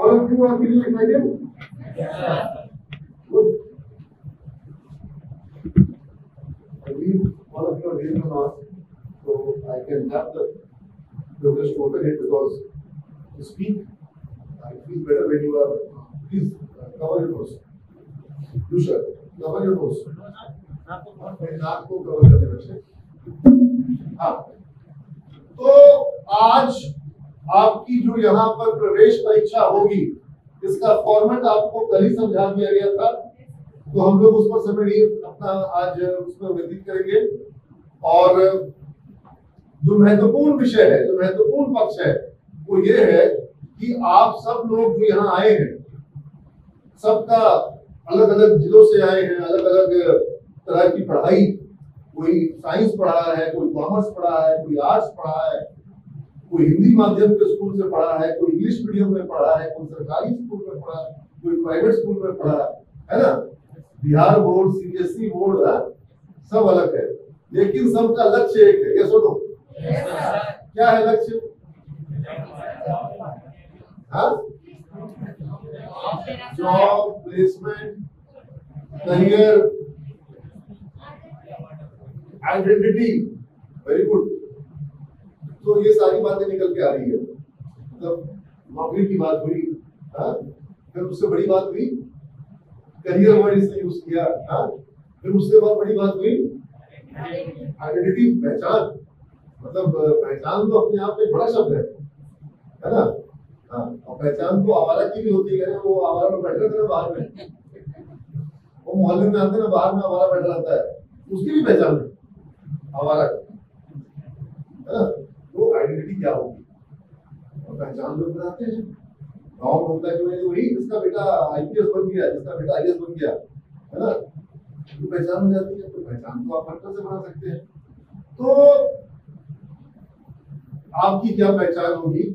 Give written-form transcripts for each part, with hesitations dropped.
All of you are feeling excited? Good. I believe all of you are ready to ask, so I can have the privilege to open it because to speak, I feel better when you are. Please cover your nose. You sir, cover your nose. नाक को cover करने बच्चे। हाँ, तो आज आपकी जो यहाँ पर प्रवेश परीक्षा होगी, इसका फॉर्मेट आपको कल ही समझा दिया गया था, तो हम लोग उस पर समय नहीं अपना आज उसमें व्यतीत करेंगे। और जो महत्वपूर्ण विषय है, जो महत्वपूर्ण पक्ष है, वो ये है कि आप सब लोग जो यहाँ आए हैं, सबका अलग अलग जिलों से आए हैं, अलग अलग तरह की पढ़ाई, कोई साइंस पढ़ा है, कोई कॉमर्स पढ़ा है, कोई आर्ट्स पढ़ा है, कोई हिंदी माध्यम के स्कूल से पढ़ा है, कोई इंग्लिश मीडियम में पढ़ा है, कोई सरकारी स्कूल में पढ़ा है, कोई प्राइवेट स्कूल में पढ़ा है ना। बिहार बोर्ड, सीबीएसई बोर्ड सब अलग है, लेकिन सबका लक्ष्य एक है। ये सुनो, क्या है लक्ष्य? Job, placement, career, identity. Very good. तो ये सारी बातें निकल के आ रही है। मतलब नौकरी की बात हुई, फिर उससे बड़ी बात हुई करियर वर्ड इसने यूज किया, फिर उससे बहुत बड़ी बात हुई आइडेंटिटी, पहचान। मतलब पहचान तो अपने आप में बड़ा शब्द है ना। और पहचान तो आवारा की भी होती है, वो आवारा में बैठे रहते हैं बाहर में, वो मोहल्ले में आते हैं ना, बाहर में आवारा बैठा रहता है, उसकी भी पहचान है आवारा, है ना। तो आइडेंटिटी क्या होगी और पहचान लोग बनाते हैं। गाँव में होता है कि वही जिसका बेटा आईपीएस बन गया, जिसका बेटा आईएएस बन गया, है ना, तो पहचान हो जाती है। तो पहचान को आप हर तरह से बना सकते हैं। तो आपकी क्या पहचान होगी,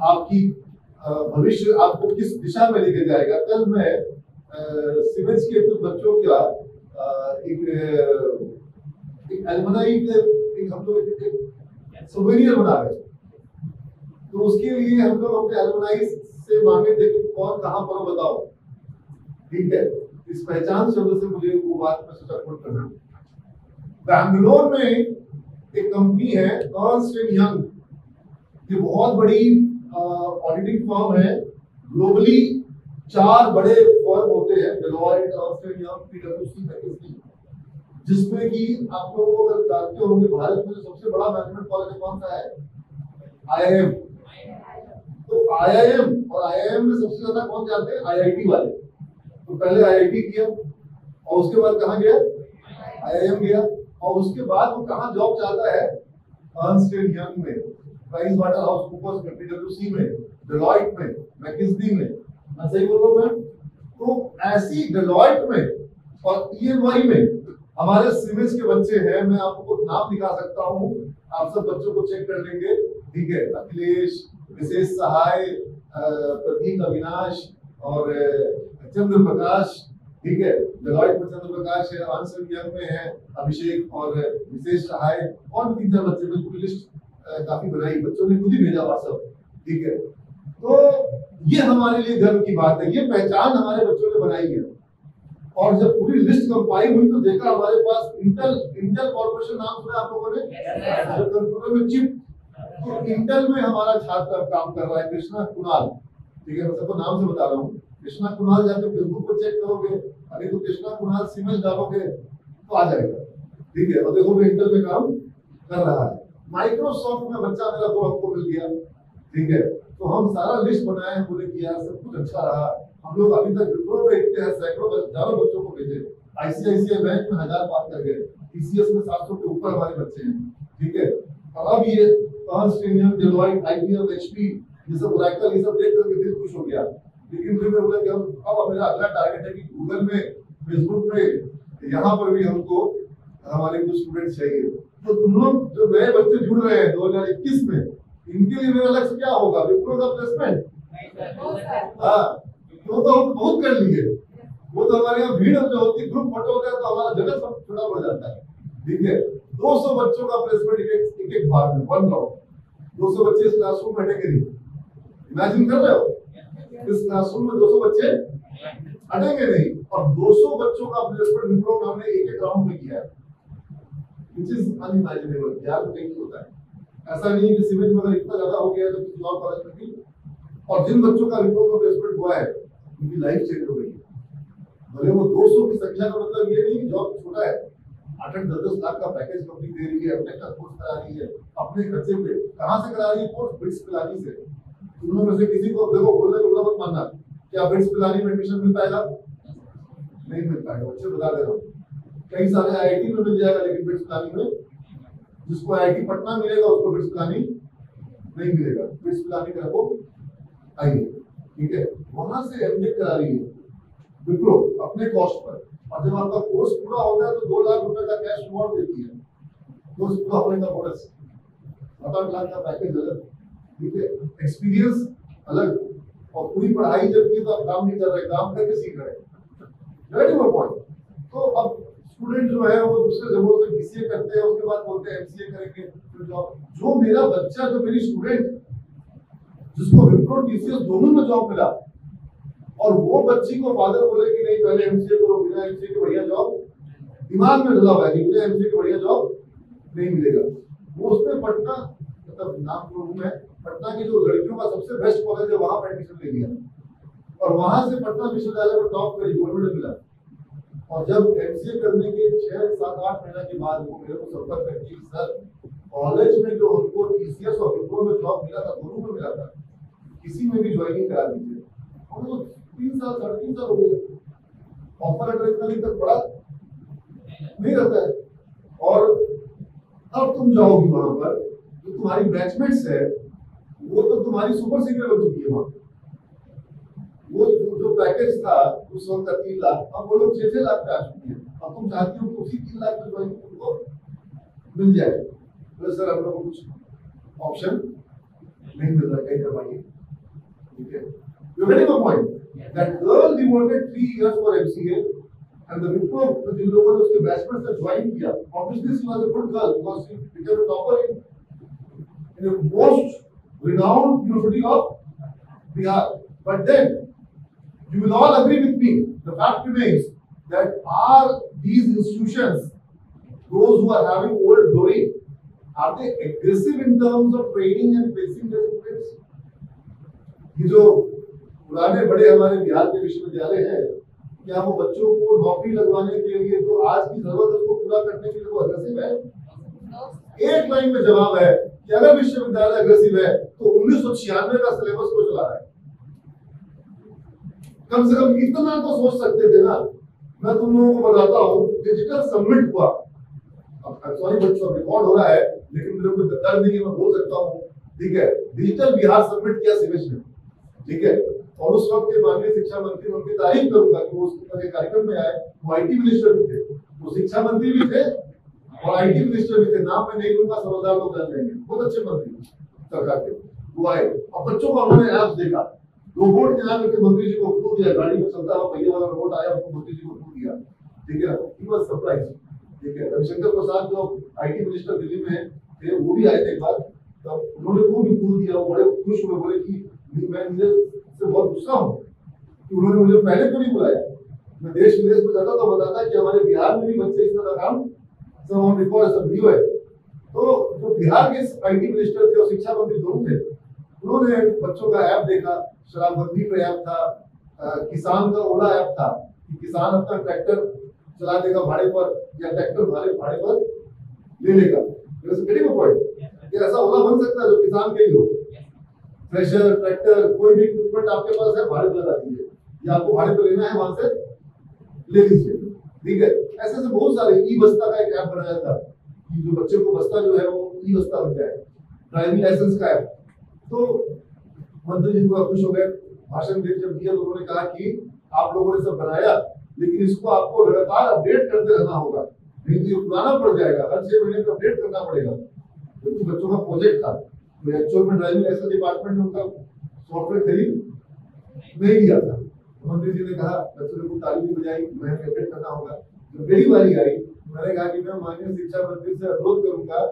आपकी भविष्य आपको किस दिशा में लेके जाएगा। कल मैं सीमेंस के कुछ बच्चों का एक एल्युमनाई के हम लोग सोवेनियर बना रहे, तो उसके लिए हम लोग अपने एल्युमनाई से मांगे थे कि कौन कहाँ पर बताओ, ठीक है। इस पहचान शब्द से मुझे वो बात में सोचा कोट करना। बैंगलोर में एक कंपनी है अर्न्स्ट एंड यंग, ये बहुत बड़ी ऑडिटिंग फर्म है। ग्लोबली 4 बड़े फर्म होते हैं, डेलॉयट, अर्न्स्ट एंड यंग, पीडब्ल्यूसी, मैकिन्से, जिसमें कि आप लोग अगर जानते होंगे भारत में सबसे बड़ा मैनेजमेंट कॉलेज कौन सा है? आईआईएम। तो आईआईएम और आईआईएम में सबसे ज्यादा कौन जानते हैं? आईआईटी वाले। तो पहले आईआईटी किया और उसके बाद कहाँ गया? आईआईएम गया, और उसके बाद वो कहाँ जॉब चाहता है? अर्न्स्ट एंड यंग में, प्राइस वाटर हाउस कूपर्स में, पीडब्ल्यूसी में, डेलॉयट में, मैकिन्से में। मैं सही बोल रहा हूँ? तो ऐसी डेलॉयट में और ईएनवाई में हमारे सीमेंस के बच्चे हैं। मैं आपको नाम दिखा सकता हूँ, आप सब बच्चों को चेक कर लेंगे, ठीक है। अखिलेश, विशेष सहाय, प्रतीक, अविनाश और चंद्र प्रकाश, ठीक है। डेलॉयट में चंद्र प्रकाश है, अर्न्स्ट एंड यंग में है अभिषेक और विशेष सहाय, और 3-4 बच्चे में पूरी लिस्ट काफी बनाई, बच्चों ने खुद ही भेजा व्हाट्सएप, ठीक है। तो ये हमारे लिए गर्व की बात है, ये पहचान हमारे बच्चों ने बनाई है। और जब पूरी लिस्ट कंपाइल हुई तो देखा हमारे पास इंटेल कॉर्पोरेशन नाम सुना आप लोगों ने, जो कंप्यूटर में चिप, तो इंटेल में हमारा छात्र काम कर रहा है, कृष्णा कुणाल, ठीक है। मैं सबको नाम से बता रहा हूँ, कृष्णा कुणाल जाकर फेसबुक पर चेक करोगे, अरे तो कृष्णा कुणाल सीमेंस डालोगे तो आ जाएगा, ठीक है। और देखोगे इंटेल में काम कर रहा है। माइक्रोसॉफ्ट में बच्चा मेरा 2 हमको मिल गया, ठीक है। तो हम सारा लिस्ट बनाए, बोले कि यार सब कुछ अच्छा रहा। हम लोग अभी तक विप्रो में इतने हैं, सैकड़ों हजारों बच्चों को भेजे, आईसीआईसीआई बैंक में 1000 पास कर गए, टीसीएस में 700 के ऊपर हमारे बच्चे हैं, ठीक है। और अब ये Ernst and young, Deloitte, IBM, HP, ये सब ओरेकल, ये सब देख करके दिल खुश हो गया। लेकिन फिर मैं बोला कि अब मेरा अगला टारगेट है कि गूगल में, फेसबुक में, यहाँ पर भी हमको हमारे कुछ स्टूडेंट चाहिए। तो तुम लोग जो नए बच्चे जुड़ रहे हैं 2021 में, इनके लिए मेरा लक्ष्य क्या होगा? विप्रो का प्लेसमेंट। हाँ, तो हम बहुत कर लिए। वो तो हमारे यहाँ भीड़ जो होती है, ग्रुप फोटो होता है तो हमारा जगह सब छोटा पड़ जाता है, ठीक है। 200 बच्चों का प्लेसमेंट एक बार में, 1 राउंड, 200 बच्चे इस क्लासरूम में बैठेंगे। इमेजिन कर रहे हो? इस क्लासरूम में 200 बच्चे हटेंगे नहीं, और 200 बच्चों का प्लेसमेंट विप्रो हमने एक राउंड में किया है, which is unimaginable। यार तो नहीं होता है ऐसा, नहीं कि सिविल में अगर इतना ज्यादा हो गया तो किसी और कॉलेज में भी, और जिन बच्चों का विप्रो का प्लेसमेंट हुआ है उनकी लाइफ चेंज हो गई है। भले वो 200 की संख्या का मतलब ये नहीं कि जॉब छोटा है, 8-10 लाख का पैकेज कंपनी दे रही है, अपने का कोर्स करा रही है अपने खर्चे पे। कहाँ से करा रही है कोर्स? बिट्स पिलानी से। तुम लोग में से किसी को देखो बोलने को मत मानना, क्या बिट्स पिलानी में एडमिशन मिल पाएगा? नहीं मिल पाएगा, बच्चे बता दे रहा हूँ। कई सारे आईआईटी में मिल जाएगा, लेकिन बिट्स पिलानी में जिसको आईआईटी पटना मिलेगा उसको बिट्स पिलानी नहीं मिलेगा। बिट्स पिलानी का रखो आइए, ठीक है। वहां से एमटेक करा रही है विप्रो अपने कॉस्ट पर, और जब आपका कोर्स पूरा होता है तो 2 लाख रुपए का कैश रिवॉर्ड देती है। कोर्स पूरा होने का बोनस 7-8 लाख का पैकेज अलग, ठीक है, एक्सपीरियंस अलग, और पूरी पढ़ाई जब की तो आप काम नहीं कर रहे, काम करके सीख रहे हैं। Very good point. तो अब स्टूडेंट जो है वो दूसरे जगहों से बीसीए करते हैं, उसके बाद बोलते हैं एमसीए करेंगे फिर जॉब। जो मेरा बच्चा, जो मेरी स्टूडेंट जिसको विप्रो टीसीएस दोनों में जॉब मिला, और वो बच्ची को फादर बोले कि नहीं पहले एमसीए करो, बिना एमसीए के बढ़िया जॉब, दिमाग में डला हुआ है कि बिना एमसीए के बढ़िया जॉब नहीं मिलेगा। वो उसने पटना, मतलब नाम जो है पटना की जो लड़कियों का सबसे बेस्ट कॉलेज है वहां पर एडमिशन ले लिया, और वहां से पटना विश्वविद्यालय में टॉप करी, गोल्ड मेडल मिला। और जब एमसीए करने के 6-7-8 महीने के बाद वो मेरे को संपर्क करती है, सर कॉलेज में जो हमको टीसीएस और विप्रो में जॉब मिला था, दोनों में मिला था, किसी में भी ज्वाइनिंग करा दीजिए। और तो 3 साल 3.5 साल हो गए, ऑफर लेटर इतना दिन तक पड़ा नहीं रहता है। और अब तुम जाओगी वहां पर, जो तुम्हारी बैचमेट्स है वो तो तुम्हारी सुपर सीनियर बन चुकी है वहां। वो जो पैकेज था उस वक्त का 3 लाख, अब वो लोग 6-6 लाख पे आ चुकी है। अब तुम चाहती हो कि उसी 3 लाख में ज्वाइनिंग तुमको मिल जाए, तो सर हम लोग को कुछ ऑप्शन नहीं मिल रहा, कहीं करवाइए, ठीक है। You get my point? That girl devoted 3 years for MCA, and the Wipro जिन लोगों ने उसके बैचमेट से ज्वाइन किया, obviously she was a good girl because she became a topper in the most renowned university of Bihar. But then you will all agree with me, the fact remains that are these institutions, those who are having old glory, are they aggressive in terms of training and placing their students? ये जो पुराने बड़े हमारे बिहार के विश्वविद्यालय हैं, क्या वो बच्चों को नौकरी लगवाने के लिए जो आज की जरूरत है उसको पूरा करने के लिए वो अग्रेसिव है? एक लाइन में जवाब है कि अगर विश्वविद्यालय अग्रेसिव है तो 1996 का सिलेबस को चला रहा है। कम से कम इतना तो सोच सकते थे ना। मैं तुम लोगों को बताता हूँ, डिजिटल सबमिट हुआ, अब सॉरी बच्चों रिकॉर्ड हो रहा है लेकिन मेरे को दर्द नहीं है, मैं बोल सकता हूँ, ठीक है। डिजिटल बिहार सबमिट किया सिविल में, ठीक है। और उस वक्त के माननीय शिक्षा मंत्री, उनकी तारीफ करूंगा कि वो उस कार्यक्रम में आए, वो आईटी मिनिस्टर भी थे, वो शिक्षा मंत्री भी थे और आईटी मिनिस्टर भी थे। नाम में नहीं लूंगा, समझदार लोग जान लेंगे, बहुत अच्छे मंत्री सरकार के। वो आए और बच्चों को उन्होंने ऐप्स देखा, रोबोट के नाम के मंत्री जी को क्लू दिया, गाड़ी में चलता हुआ पहिया वाला रोबोट आया, उसको मंत्री जी को क्लू दिया, ठीक है। ही वाज सरप्राइज, ठीक है। रविशंकर प्रसाद जो आईटी मिनिस्टर दिल्ली में थे, वो भी आए थे एक बार, तो उन्होंने वो भी क्लू दिया, वो बड़े खुश हुए, बोले कि मैं से बहुत गुस्सा हूँ कि उन्होंने मुझे पहले क्यों नहीं बुलाया। मैं देश विदेश में जाता तो बताता कि हमारे बिहार में भी बच्चे इस तरह का काम सब ऑन रिकॉर्ड सब वीडियो है। तो जो बिहार के आईटी मिनिस्टर थे और शिक्षा मंत्री दोनों थे, उन्होंने बच्चों का ऐप देखा, शराबबंदी पे ऐप था, किसान का ओला ऐप था कि किसान अपना ट्रैक्टर चला देगा भाड़े पर या ट्रैक्टर भाड़े पर ले लेगा। ऐसा ओला बन सकता है जो किसान के लिए हो, थ्रेशर, ट्रैक्टर, कोई भी इक्विपमेंट आपके पास है भाड़े पर लगा दीजिए, या आपको भाड़े पर लेना है वहां से ले लीजिए, ठीक है। ऐसे से बहुत सारे ई बस्ता का एक ऐप बनाया था कि जो बच्चे को बस्ता जो है वो ई बस्ता बन जाए, ड्राइविंग लाइसेंस का ऐप। तो मंत्री जी पूरा खुश हो गए, भाषण दे जब दिया तो उन्होंने कहा कि आप लोगों ने सब बनाया, लेकिन इसको आपको लगातार अपडेट करते रहना होगा, नहीं तो ये पुराना पड़ जाएगा, हर 6 महीने में अपडेट करना पड़ेगा। क्योंकि बच्चों का प्रोजेक्ट था, तो एक्चुअल में ड्राइविंग लाइसेंस डिपार्टमेंट ने उनका सॉफ्टवेयर खरीद नहीं लिया था। मंत्री जी ने कहा, बच्चों को ताली भी बजाई, मैं अपडेट करना होगा। जब मेरी बारी आई, मैंने कहा कि मैं माननीय शिक्षा मंत्री से अनुरोध करूंगा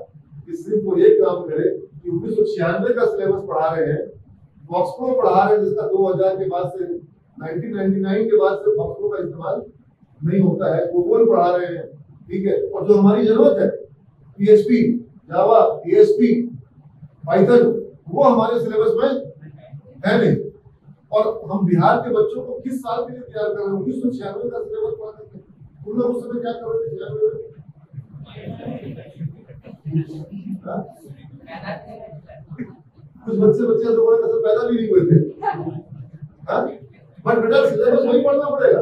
कि सिर्फ वो एक काम करे कि 1996 का सिलेबस पढ़ा रहे हैं, फॉक्सप्रो पढ़ा रहे हैं जिसका 2000 के बाद से 1999 के बाद से फॉक्सप्रो का इस्तेमाल नहीं होता है, कोबोल पढ़ा रहे हैं, ठीक है। और जो हमारी जरूरत है PHP, जावा, ASP, पाइथन, वो हमारे सिलेबस में है नहीं। और हम बिहार के बच्चों को किस साल के लिए तैयार कर रहे हैं? 1996 का सिलेबस पढ़ा करते हैं। तुम लोग उस समय क्या कर रहे थे 96 में? कुछ बच्चे तो बोले कसम पैदा भी नहीं हुए थे, बट बेटा सिलेबस वही पढ़ना पड़ेगा।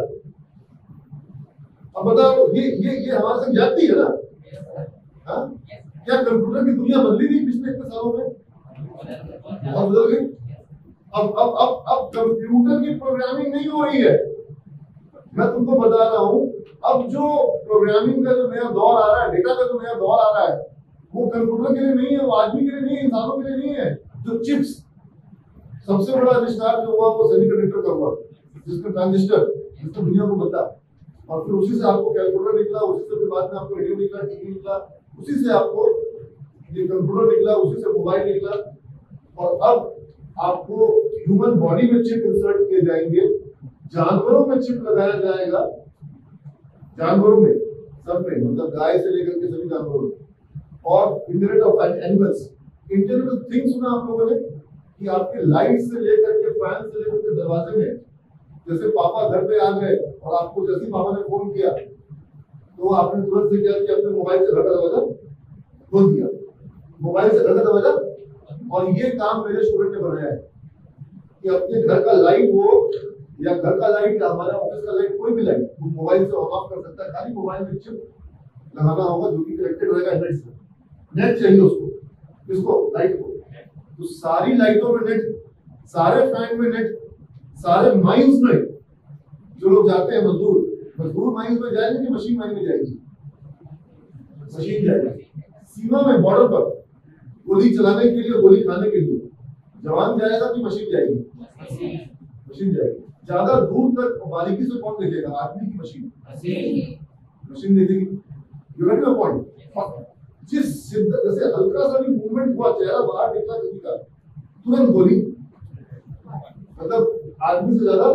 अब बताओ ये हमारे संग जाती है ना? क्या कंप्यूटर की दुनिया बदली नहीं पिछले इतने सालों में? बहुत बदल गई। अब कंप्यूटर की प्रोग्रामिंग नहीं हो रही है। मैं तुमको बता रहा हूं, अब जो प्रोग्रामिंग का जो नया दौर आ रहा है, डेटा का जो नया दौर आ रहा है, वो कंप्यूटर के लिए नहीं है, वो आदमी के लिए नहीं है, इंसानों के लिए नहीं है। जो चिप्स, सबसे बड़ा आविष्कार जो हुआ वो सेमीकंडक्टर का हुआ, जिसमें ट्रांजिस्टर, जिसने दुनिया को बदला। और फिर उसी से आपको कैलकुलेटर निकला, उसी से फिर बाद में आपको रेडियो निकला, टीवी निकला, उसी से आपको ये कंप्यूटर निकला, उसी से मोबाइल निकला। और अब आपको ह्यूमन बॉडी में चिप इंसर्ट किए जाएंगे, जानवरों में चिप लगाया जाएगा, जानवरों में सब में, मतलब गाय से लेकर के सभी जानवरों में। और internet of animals, internet of things सुना आप लोगों ने कि आपके लाइट से लेकर के फैन से लेकर के दरवाजे में, जैसे पापा घर पे आ गए और आपको जैसे पापा ने फोन किया तो आपने तुरंत से क्या किया, अपने मोबाइल से घर का दरवाजा खोल दिया, मोबाइल से घर का दरवाजा। और ये काम मेरे स्टूडेंट ने बनाया है कि अपने घर का लाइट हो या घर का लाइट या हमारा ऑफिस का लाइट, कोई भी लाइट वो मोबाइल से ऑन ऑफ कर सकता है। खाली मोबाइल में चिप लगाना होगा जो कि कनेक्टेड रहेगा नेट से। नेट चाहिए उसको, किसको? लाइट को। तो सारी लाइटों में नेट, सारे फैन में नेट, सारे माइंस में जो लोग जाते हैं, मजदूर माइंस में जाएंगे कि मशीन माइन में जाएगी? मशीन जाएगी। सीमा में, बॉर्डर पर गोली चलाने के लिए, गोली खाने के लिए जवान जाएगा कि मशीन जाएगी? मशीन जाएगी। ज्यादा दूर तक बारीकी से कौन देखेगा? आदमी की मशीन? मशीन देखेगी। You get my point? जिस शिद्दत, जैसे हल्का सा भी मूवमेंट हुआ, चेहरा बाहर निकला किसी का, तुरंत गोली, मतलब आदमी से ज्यादा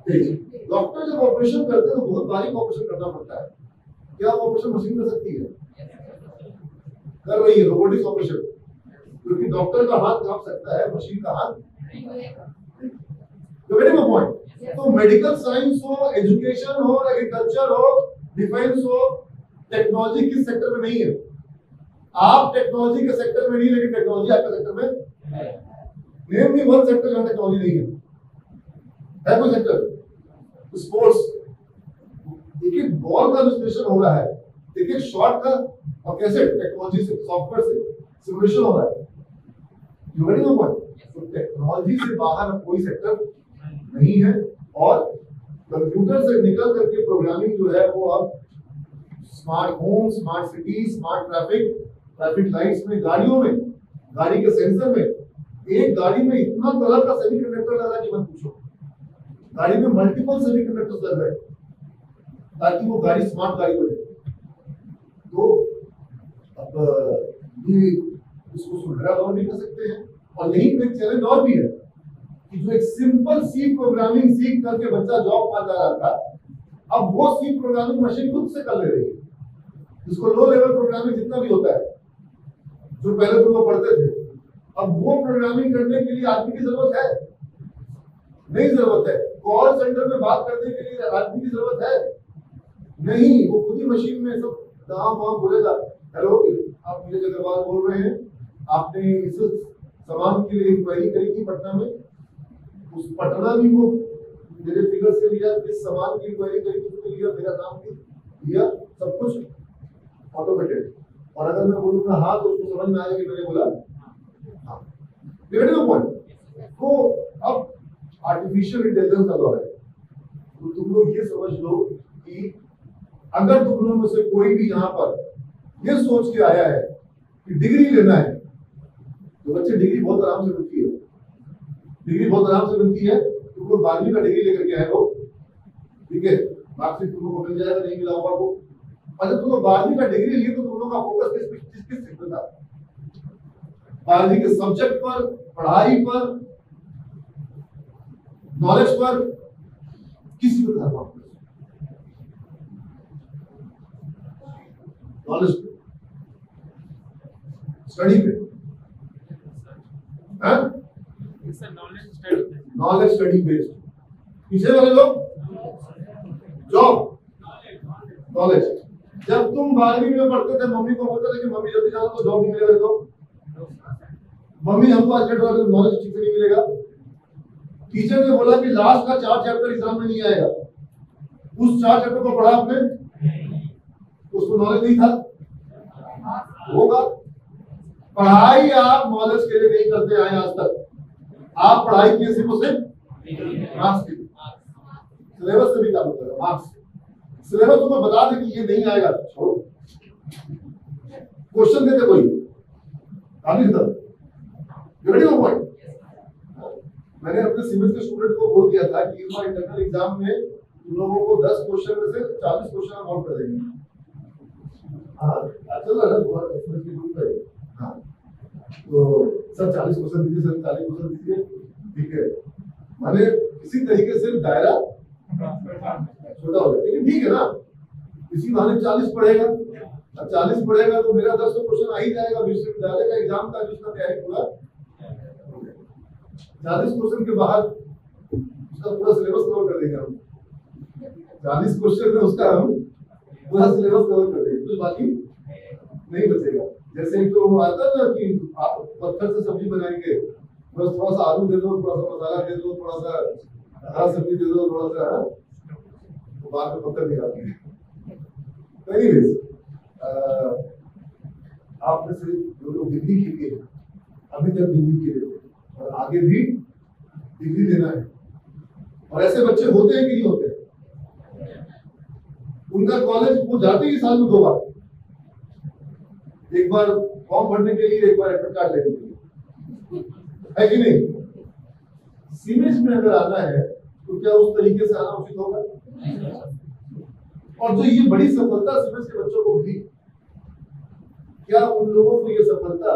तेज। डॉक्टर जब ऑपरेशन करते हैं तो बहुत बारीक ऑपरेशन करना पड़ता है। क्या ऑपरेशन मशीन कर सकती है? कर रही है रोबोटिक्स ऑपरेशन, क्योंकि डॉक्टर का हाथ कांप सकता है, मशीन का हाथ। You get my point? तो मेडिकल साइंस हो, एजुकेशन हो, एग्रीकल्चर हो, डिफेंस हो, टेक्नोलॉजी किस सेक्टर में नहीं है? आप टेक्नोलॉजी के सेक्टर में नहीं, लेकिन टेक्नोलॉजी आपके सेक्टर में है। नेम मी वन सेक्टर जहां टेक्नोलॉजी नहीं है कोई सेक्टर? स्पोर्ट्स, एक बॉल का विश्लेषण हो रहा है, एक शॉट का, और कैसे? टेक्नोलॉजी से, सॉफ्टवेयर से सिमुलेशन हो रहा है। You get my point? तो टेक्नोलॉजी से बाहर कोई सेक्टर नहीं है। और कंप्यूटर से निकल करके प्रोग्रामिंग जो है वो अब smart home, smart city, smart traffic lights में, गाड़ियों में, गाड़ी के सेंसर में, एक गाड़ी में इतना तरह का सेमीकंडक्टर लग रहा है कि मत पूछो। गाड़ी में मल्टीपल सेमीकंडक्टर्स लग रहे हैं ताकि वो गाड़ी स्मार्ट गाड़ी बने। तो अब ये इसको सुधारा और नहीं कर सकते हैं। और यही एक चैलेंज और भी है कि जो एक सिंपल सी प्रोग्रामिंग सीख करके बच्चा जॉब पा जा रहा था, अब वो सी प्रोग्रामिंग मशीन खुद से कर ले रही है। जिसको लो लेवल प्रोग्रामिंग जितना भी होता है, जो पहले तुम लोग पढ़ते थे, अब वो प्रोग्रामिंग करने के लिए आदमी की जरूरत है? नहीं जरूरत है। कॉल सेंटर में बात करने के लिए आदमी की जरूरत है? नहीं, वो खुद ही मशीन में सब नाम वाम बोलेगा। हेलो, आप नीरज अग्रवाल बोल रहे हैं, आपने इस सामान के लिए इंक्वायरी करी थी पटना में, उस पटना भी वो मेरे फिगर से लिया, किस सामान की इंक्वायरी करी थी उसको लिया, मेरा नाम भी लिया, सब कुछ ऑटोमेटेड। और अगर मैं बोलूंगा हाँ तो उसको समझ में आएगा कि मैंने बोला हाँ। तो अब आर्टिफिशियल इंटेलिजेंस का दौर है। तो तुम लोग ये समझ लो कि अगर तुम लोगों में से कोई भी यहाँ पर ये सोच के आया है कि डिग्री लेना है, तो बच्चे डिग्री बहुत आराम से मिलती है। डिग्री बहुत आराम से मिलती है। तुम लोग 12वीं का डिग्री लेकर के आए हो, ठीक है, मार्कशीट तुम लोग को मिल जाएगा, नहीं मिला होगा वो। अच्छा, तुम लोग 12वीं का डिग्री लिए तो तुम लोग का फोकस किस चीज पे था? 12वीं के सब्जेक्ट पर, पढ़ाई पर, नॉलेज पर किसी को धर्म, नॉलेज पे, स्टडी पे, नॉलेज स्टडी बेस्ड। पीछे वाले लोग जॉब, नॉलेज। जब तुम 12वीं में पढ़ते थे मम्मी को बोलते थे कि मम्मी जल्दी जाओ तो जॉब नहीं मिलेगा, तो मम्मी हमको आज डेट वाले नॉलेज ठीक से नहीं मिलेगा। टीचर ने बोला कि लास्ट का 4 चैप्टर एग्जाम में नहीं आएगा, उस 4 चैप्टर को पढ़ा आपने, उसको नॉलेज नहीं था, होगा। पढ़ाई आप नॉलेज के लिए नहीं करते आए आज तक, आप पढ़ाई किए सिर्फ उसे मार्क्स के लिए, सिलेबस से भी काम करो, मार्क्स। सिलेबस तुम्हें बता दे कि ये नहीं आएगा, छोड़ो, क्वेश्चन देते कोई आगे तक पॉइंट। मैंने अपने सिविल के स्टूडेंट को बोल दिया था कि इस बार इंटरनल एग्जाम में तुम लोगों को 10 क्वेश्चन में से 40 क्वेश्चन नोट कर देंगे। हाँ चल रहा है बहुत एक्सप्रेस की ग्रुप है। हाँ तो सर 40 क्वेश्चन दीजिए, सर 40 क्वेश्चन दीजिए, ठीक है। मैंने किसी तरीके से दायरा छोटा हो गया, लेकिन ठीक है ना, इसी बहाने 40 पढ़ेगा, अब 40 पढ़ेगा तो मेरा 10 क्वेश्चन आ ही जाएगा। विश्वविद्यालय का एग्जाम का जिसका तैयारी पूरा 40 क्वेश्चन के बाद उसका पूरा सिलेबस कवर कर देंगे हम। 40 क्वेश्चन में उसका हम पूरा सिलेबस कवर कर देंगे, कुछ बाकी नहीं बचेगा। जैसे एक तो आता है ना कि आप पत्थर से सब्जी बनाएंगे, बस थोड़ा सा आलू दे दो, थोड़ा सा मसाला दे दो, थोड़ा सा हरा सब्जी दे दो, थोड़ा सा, तो बाद में पत्थर निकालते हैं। तो एनीवेज, आपने से जो लोग डिग्री के लिए अभी तक डिग्री के लिए और आगे भी डिग्री लेना है, और ऐसे बच्चे होते हैं कि नहीं होते, उनका कॉलेज वो जाते ही साल में 2 बार, एक बार फॉर्म भरने के लिए, एक बार एडमिट कार्ड लेने के लिए, है कि नहीं। सीमेज में अगर आना है तो क्या उस तरीके से आना उचित होगा? और जो ये बड़ी सफलता सीमेज के बच्चों को मिली, क्या उन लोगों को ये सफलता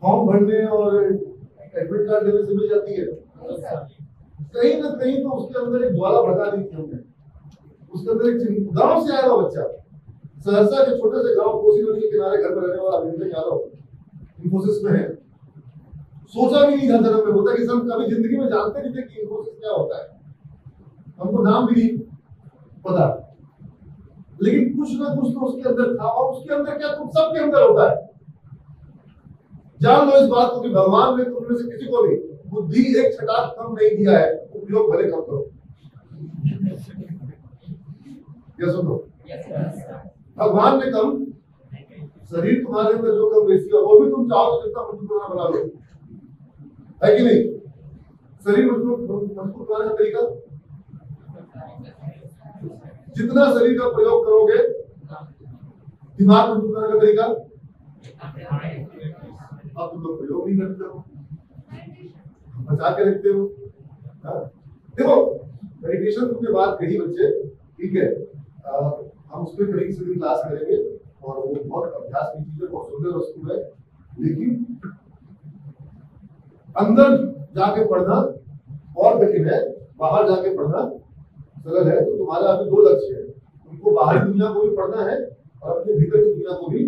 फॉर्म भरने और एडमिट कार्ड लेने से मिल जाती है? कहीं ना कहीं तो उसके अंदर एक ज्वाला भड़का दी थी हमने, उसके अंदर एक गांव से आया हुआ बच्चा, सहरसा के छोटे से गांव, कोसी नदी के किनारे घर में रहने वाला अभिनंदन यादव इंफोसिस में है। सोचा भी नहीं था जन्म में होता कि हम कभी जिंदगी में जानते नहीं थे कि इंफोसिस क्या होता है, हमको नाम भी नहीं पता, लेकिन कुछ ना कुछ तो उसके अंदर था। और उसके अंदर क्या, तुम सबके अंदर होता है। जान लो इस बात को कि भगवान ने तुम में से किसी को भी बुद्धि एक छटाक कम नहीं दिया है, उपयोग भले कम करो। क्या सुनो, भगवान ने कम, शरीर तुम्हारे अंदर जो कम बेसी है वो भी तुम चाहो तो जितना मजबूत बना लो, है कि नहीं। शरीर मजबूत बनाने का तरीका, जितना शरीर का प्रयोग करोगे, दिमाग मजबूत बनाने का तरीका, अब तुम लोग प्रयोग नहीं करते हो, बचा के रखते हो। देखो मेडिटेशन तुमने बात कही बच्चे, ठीक है, हम उस पर कड़ी से क्लास करेंगे और वो बहुत अभ्यास की चीज है, बहुत सुंदर वस्तु है, लेकिन अंदर जाके पढ़ना और कठिन है, बाहर जाके पढ़ना सरल है। तो तुम्हारा अभी 2 लक्ष्य है, तुमको बाहरी दुनिया को भी पढ़ना है और अपने भीतर की दुनिया को भी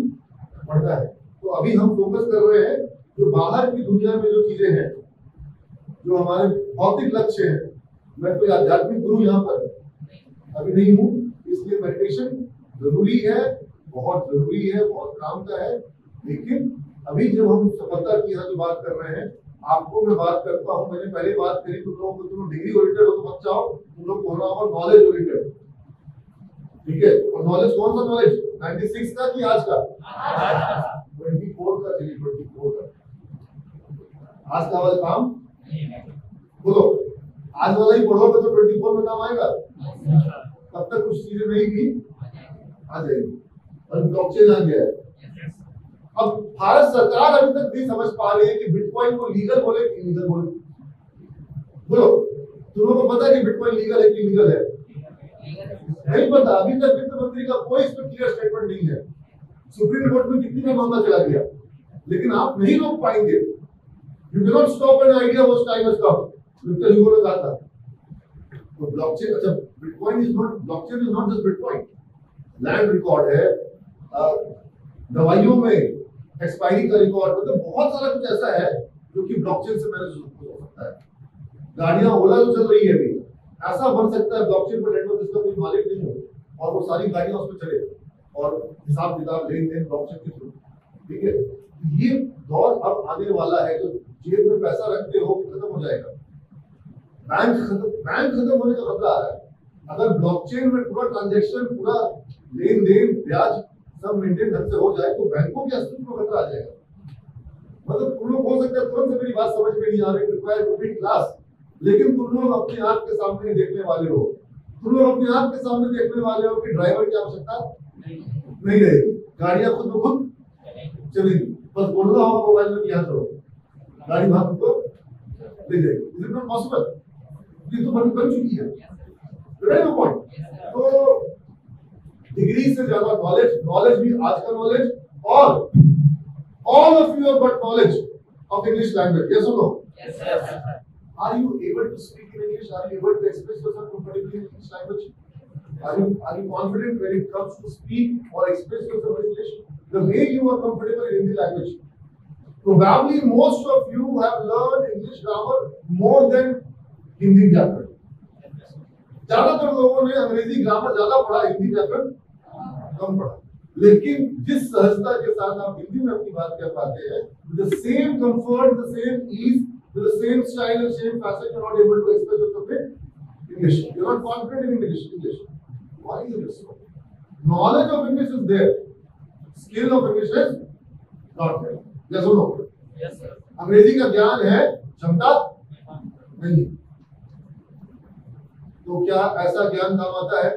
पढ़ना है। तो अभी हम फोकस कर रहे हैं जो बाहर की दुनिया में जो चीजें हैं, जो हमारे भौतिक लक्ष्य हैं। मैं कोई आध्यात्मिक गुरु यहाँ पर अभी नहीं हूँ, इसलिए मेडिटेशन जरूरी है, बहुत जरूरी है, बहुत काम का है। लेकिन अभी जब हम सफलता की यहाँ जो बात कर रहे हैं, आपको मैं बात करता हूँ, मैंने पहले बात करी तुम लोगों को, तुम डिग्री ओरिएंटेड हो तो मत चाहो, तुम लोग होना होगा नॉलेज ओरिएंटेड, ठीक है। और नॉलेज कौन सा नॉलेज, 96 का कि आज का? 24 का, चलिए 24 का। आज का वाला काम बोलो, आज वाला ही पढ़ोगे तो 24 में काम आएगा, तब तक कुछ चीजें नहीं भी आ जाएगी। और ब्लॉकचेन आ गया है। अब भारत सरकार अभी तक नहीं समझ पा रही है कि बिटकॉइन को लीगल बोले कि इलीगल बोले। बोलो, तुम लोगों को पता है कि बिटकॉइन लीगल है कि इलीगल है? नहीं पता। अभी तक वित्त मंत्री का कोई इस पर क्लियर स्टेटमेंट नहीं है। सुप्रीम कोर्ट में कितनी बार मामला चला गया, लेकिन आप नहीं रोक पाएंगे। You can not stop an idea which time has come. Victor Hugo ने कहा था। तो ब्लॉकचेन, अच्छा bitcoin is not, blockchain is not just bitcoin, land record है, दवाइयों में एक्सपायरी का रिकॉर्ड, मतलब बहुत सारा कुछ ऐसा है जो कि ब्लॉकचेन से मैनेज हो सकता है। गाड़ियां ओला जो चल रही है अभी, ऐसा बन सकता है ब्लॉकचेन पर नेटवर्क जिसका कोई मालिक नहीं हो और वो सारी गाड़ियां उसमें चले और हिसाब किताब लेन देन ब्लॉकचेन के थ्रू, ठीक है। ये दौर अब आने वाला है, जो जेब में पैसा रखते हो खत्म हो जाएगा, बैंक खत्म होने का खतरा आ रहा है। अगर ब्लॉकचेन में पूरा ट्रांजैक्शन, पूरा लेन देन, ब्याज सब मेंटेन ढंग से हो जाए तो बैंकों के अस्तित्व को खतरा आ जाएगा। मतलब तुम लोग हो सकता है तुरंत से मेरी बात समझ में नहीं आ रही, रिक्वायर टू बी क्लास, लेकिन तुम लोग अपनी आंख के सामने देखने वाले हो, तुम लोग अपनी आंख के सामने देखने वाले हो कि ड्राइवर की आवश्यकता नहीं रहेगी, गाड़ियां खुद ब खुद चलेगी, बस बोलना होगा मोबाइल में यहाँ चलो, गाड़ी वहां तुमको ले जाएगी। Is it not possible? ये तो बन चुकी है। पॉइंट तो डिग्री से ज्यादा नॉलेज भी आज का नॉलेज, और all of you have got knowledge of English language, yes or no? Yes, sir. Are you able to speak in English? Are you able to express yourself comfortably in English language? Are you confident when it comes to speak or express yourself in English the way you are comfortable in Hindi language? Probably most of you have learned English grammar more than Hindi व्याकरण। ज्यादातर लोगों ने अंग्रेजी grammar ज्यादा पढ़ा, हिंदी व्याकरण कम पढ़ा, लेकिन जिस सहजता के साथ आप हिंदी में अपनी बात कर पाते हैं, with the same comfort, the same ease, with the same style and same fashion, you're not able to express yourself in English. You're not confident in English. Why is it so? Knowledge of English is there, skill of English is not there. Yes or no? Yes, sir. अंग्रेजी का ज्ञान है, क्षमता नहीं। तो क्या ऐसा ज्ञान काम आता है?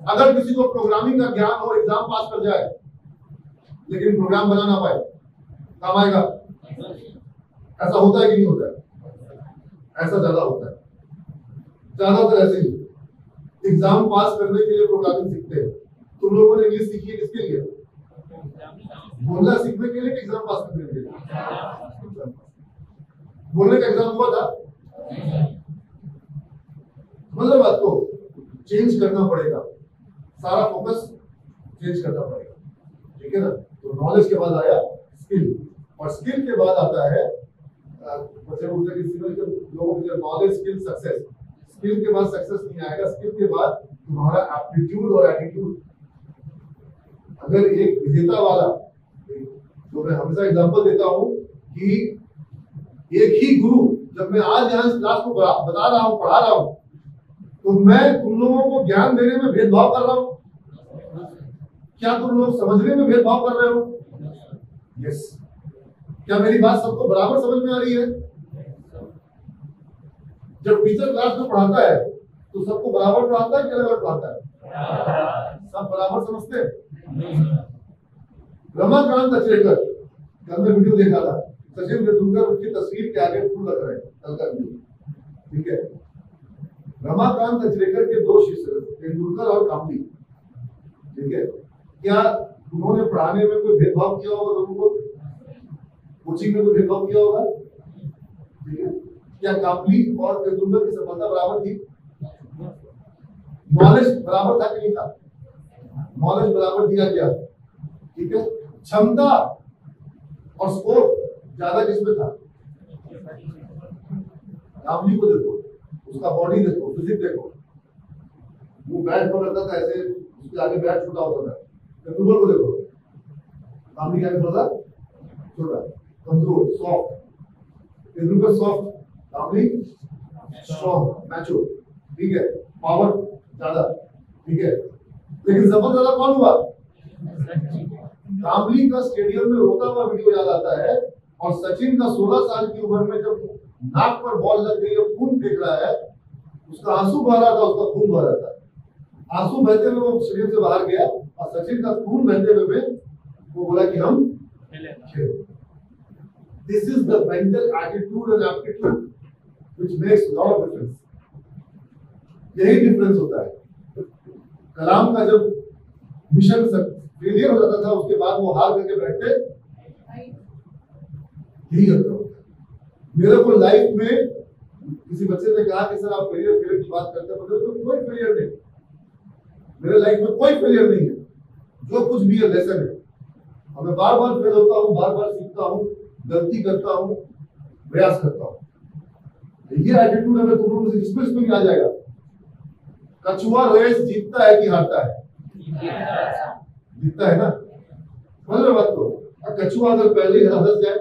अगर किसी को प्रोग्रामिंग का ज्ञान हो, एग्जाम पास कर जाए, लेकिन प्रोग्राम बना ना पाए, काम आएगा? ऐसा होता है कि नहीं होता है? ऐसा ज्यादा होता है, ज्यादातर ऐसे ही। एग्जाम पास करने के लिए प्रोग्रामिंग सीखते हैं। तुम लोगों ने इंग्लिश सीखी है किसके लिए? बोलना सीखने के लिए कि एग्जाम पास करने के लिए? बोलने का एग्जाम हुआ था? मतलब बात को चेंज करना पड़ेगा, सारा फोकस चेंज करना पड़ेगा, ठीक है ना। तो नॉलेज के बाद आया स्किल, और स्किल के बाद आता है बच्चे बोलते हैं कि लोगों के नॉलेज, स्किल, सक्सेस। स्किल के बाद सक्सेस नहीं आएगा, स्किल के बाद तुम्हारा एप्टीट्यूड और एटीट्यूड। अगर एक विजेता वाला, जो मैं हमेशा एग्जांपल देता हूं कि एक ही गुरु, जब मैं आज यहाँ क्लास को बता रहा हूँ, पढ़ा रहा हूँ, तो मैं तुम लोगों को ज्ञान देने में भेदभाव कर रहा हूं? क्या तुम लोग समझने में भेदभाव कर रहे हो? यस। क्या मेरी बात सबको बराबर समझ में आ रही है? जब टीचर क्लास में पढ़ाता है तो सबको बराबर पढ़ाता है कि अलग-अलग पढ़ाता है? सब बराबर समझते हैं? रमाकांत अचरेकर, कल मैं वीडियो देखा था, सचिन तेंदुलकर उनकी तस्वीर के आगे फूल लग रहे हैं, कल का वीडियो, ठीक है। रमाकांत अचरेकर के दो शिष्य, तेंदुलकर और कामली, ठीक है। क्या उन्होंने पढ़ाने में कोई भेदभाव किया होगा लोगों को? कोचिंग में कोई भेदभाव किया होगा? ठीक है। क्या कामली और तेंदुलकर की सफलता बराबर थी? नॉलेज बराबर था कि नहीं था? नॉलेज बराबर दिया गया, ठीक है। क्षमता और स्कोर ज्यादा किसमें था? कामली को देखो, उसका बॉडी देखो, फिजिक्स देखो, वो बैट पकड़ता था ऐसे, उसके आगे बैट छोटा होता था। तेंदुलकर को देखो, कामली के आगे थोड़ा छोटा, कमजोर, सॉफ्ट। तेंदुलकर सॉफ्ट, कामली स्ट्रॉन्ग, मैचो, ठीक है, पावर ज्यादा, ठीक है। लेकिन सबसे ज्यादा कौन हुआ? कामली का स्टेडियम में रोता हुआ वीडियो याद आता है, और सचिन का 16 साल की उम्र में जब नाक पर बॉल लग गई है, खून फेंक रहा है, उसका आंसू बह रहा था, उसका खून बह रहा था। आंसू बहते हुए वो स्टेडियम से बाहर गया, और सचिन का खून बहते हुए वो बोला कि हम खेलें। This is the mental attitude and aptitude which makes lot of difference. यही डिफरेंस होता है। कलाम का जब मिशन फेलियर हो जाता था, उसके बाद वो हार करके बैठते, यही करता होता है। मेरे को लाइफ में किसी बच्चे ने कहा कि सर आप फेलियर की बात करते हैं, मतलब तो कोई फेलियर नहीं, मेरे लाइफ में कोई फेलियर नहीं है, जो कुछ भी है लेसन है, और मैं बार बार फेल होता हूँ, बार बार सीखता हूँ, गलती करता हूँ, प्रयास करता हूँ। ये एटीट्यूड अगर तुम लोगों से इसमें भी आ जाएगा, कछुआ रेस जीतता है कि हारता है? जीतता है ना, समझ रहे बात को। कछुआ अगर पहले ही हंस जाए,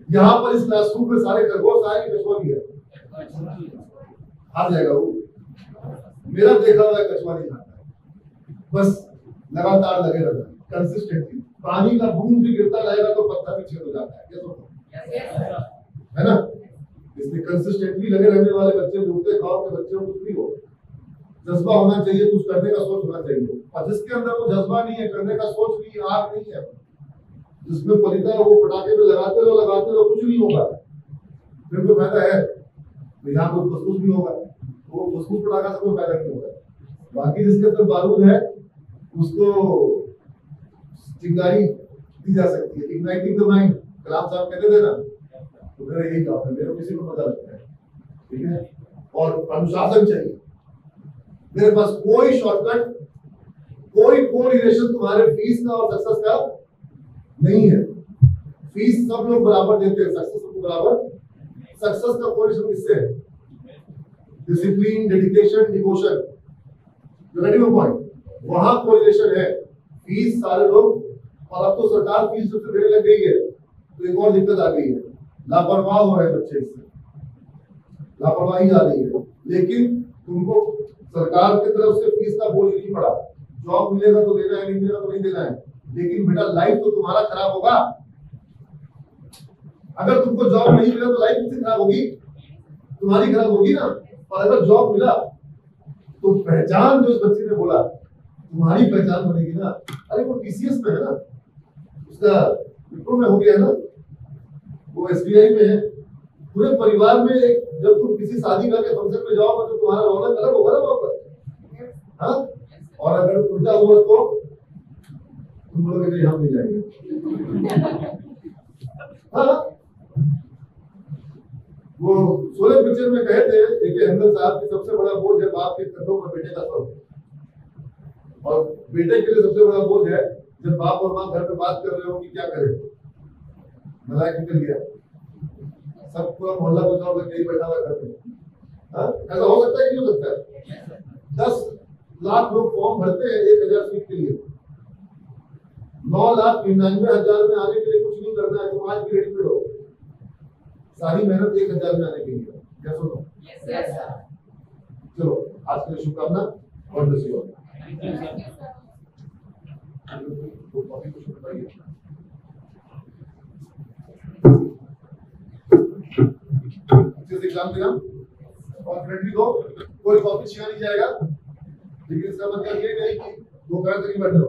यहाँ पर इस क्लासरूम में सारे खरगोश आए, कछुआ भी है, हार जाएगा वो। मेरा देखा हुआ कछुआ नहीं हारता है, बस लगातार लगे रहना, कंसिस्टेंटली। पानी का बूंद भी गिरता रहेगा तो पत्थर भी छेद हो जाता है, क्या है ना। इसलिए कंसिस्टेंटली लगे रहने वाले बच्चे, मुर्गे खाओ के बच्चे हो, कुछ भी हो, जज्बा होना चाहिए, कुछ करने का सोच होना चाहिए। और जिसके अंदर वो जज्बा नहीं है, करने का सोच नहीं, आग नहीं है, जिसमें फलिता है, वो पटाखे पे लगाते रहो, कुछ नहीं होगा, फिर कोई फायदा है? तो यहाँ कोई फुसफुस भी होगा, वो फुसफुस पटाखा से कोई फायदा नहीं होगा। बाकी जिसके अंदर बारूद है, उसको चिंगारी दी जा सकती है, इग्नाइटिंग द माइंड, कलाम साहब कहते थे ना। तो मेरा यही काम है, मेरे किसी को पता लगता है, ठीक है। और अनुशासन चाहिए, मेरे पास कोई शॉर्टकट, कोई कोरिलेशन तुम्हारे फीस का और सक्सेस का नहीं है। फीस सब लोग बराबर देते हैं, सक्सेस को बराबर। सक्सेस का कोरिलेशन किससे है? Discipline, dedication, devotion, ready point, वहां कोरिलेशन है। फीस सारे लोग, और अब तो सरकार फीस सबसे देने लग गई है, तो एक और दिक्कत आ गई है, लापरवाह हो रहे बच्चे, इससे लापरवाही आ रही है। लेकिन तुमको सरकार की तरफ से फीस का बोझ नहीं पड़ा, जॉब मिलेगा तो देना है, नहीं मिलेगा तो नहीं देना है, लेकिन बेटा लाइफ तो तुम्हारा खराब होगा। अगर तुमको जॉब नहीं मिला तो लाइफ किसकी खराब होगी? तुम्हारी खराब होगी ना। और अगर जॉब मिला तो पहचान, जो इस बच्चे ने बोला, तुम्हारी पहचान बनेगी ना। अरे वो टीसीएस में है ना, उसका विप्रो में हो गया है ना, वो एसबीआई में है। पूरे परिवार में जब तुम किसी शादी करके फंक्शन में जाओगे तो तुम्हारा रौनक अलग होगा ना वहां पर, हाँ। और अगर उल्टा हुआ तो तुम लोग हम नहीं जाएंगे, हाँ। वो सोलह पिक्चर में कहे थे देखिए, हेमंत साहब की सबसे बड़ा बोझ है बाप के कंधों पर बेटे का सर, और बेटे के लिए सबसे बड़ा बोझ है जब बाप और माँ घर पे बात कर रहे हो कि क्या करें, मजाक निकल गया, सब पूरा मोहल्ला बचाओ, यही बैठा हुआ घर पे, हाँ। ऐसा हो सकता है कि नहीं हो सकता है? 10 लाख लोग फॉर्म भरते हैं 1000 सीट के लिए, 9,99,000 में आने के लिए कुछ नहीं करना है, तुम आज भी रेडीमेड हो, सारी मेहनत 1000 में आने के लिए, क्या सुनो? चलो, आज के लिए शुभकामना और ब्लेस यू ऑल। एग्जाम देना कॉन्फिडेंटली दो, कोई कॉपी छिया नहीं जाएगा, लेकिन इसका मतलब ये नहीं कि दोपहर तक ही बैठे हो,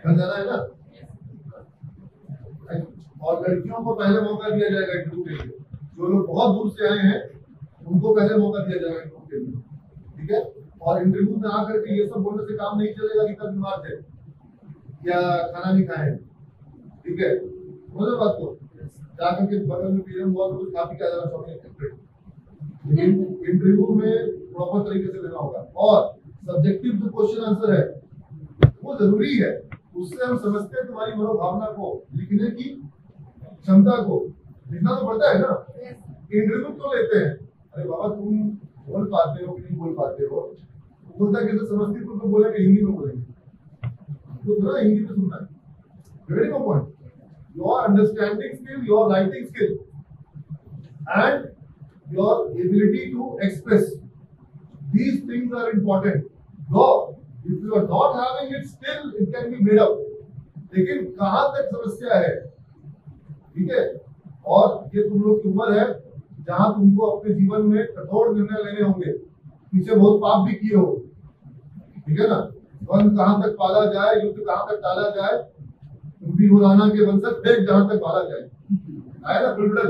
घर जाना है ना। और लड़कियों को पहले मौका दिया जाएगा इंटरव्यू के लिए, जो लोग बहुत दूर से आए हैं उनको पहले मौका दिया जाएगा इंटरव्यू के लिए, ठीक है। और इंटरव्यू में आकर के ये सब बोलने से काम नहीं चलेगा कि कब बीमार थे या खाना नहीं खाए, ठीक है। समझो बात को, जाकर के बगल में पीएम हुआ तो कुछ काफी क्या जाना चाहिए, लेकिन इंटरव्यू में प्रॉपर तरीके से देना होगा। और सब्जेक्टिव जो क्वेश्चन आंसर है वो जरूरी है, उससे हम समझते हैं तुम्हारी मनोभावना को, लिखने की क्षमता को, लिखना तो पड़ता है ना। इंटरव्यू क्यों लेते हैं? अरे बाबा तुम बोल पाते हो कि नहीं बोल पाते हो, बोलता कैसे समस्तीपुर तो बोलेंगे, हिंदी में बोलेंगे, तो थोड़ा हिंदी में सुनना है, very good point. Your understanding skill, your writing skill, and your ability to express, these things are important. Though if you are not having it, still it can be made up. लेकिन कहाँ तक समस्या है, ठीक है। और ये तुम लोग की उम्र है जहाँ तुमको अपने जीवन में कठोर निर्णय लेने होंगे, पीछे बहुत पाप भी किए हो, ठीक है ना। वन कहाँ तक पाला जाए, युद्ध कहाँ तक टाला जाए, भी बुलाना के वंशज फेंक जहां तक पाला जाए, आया ना बिल्कुल।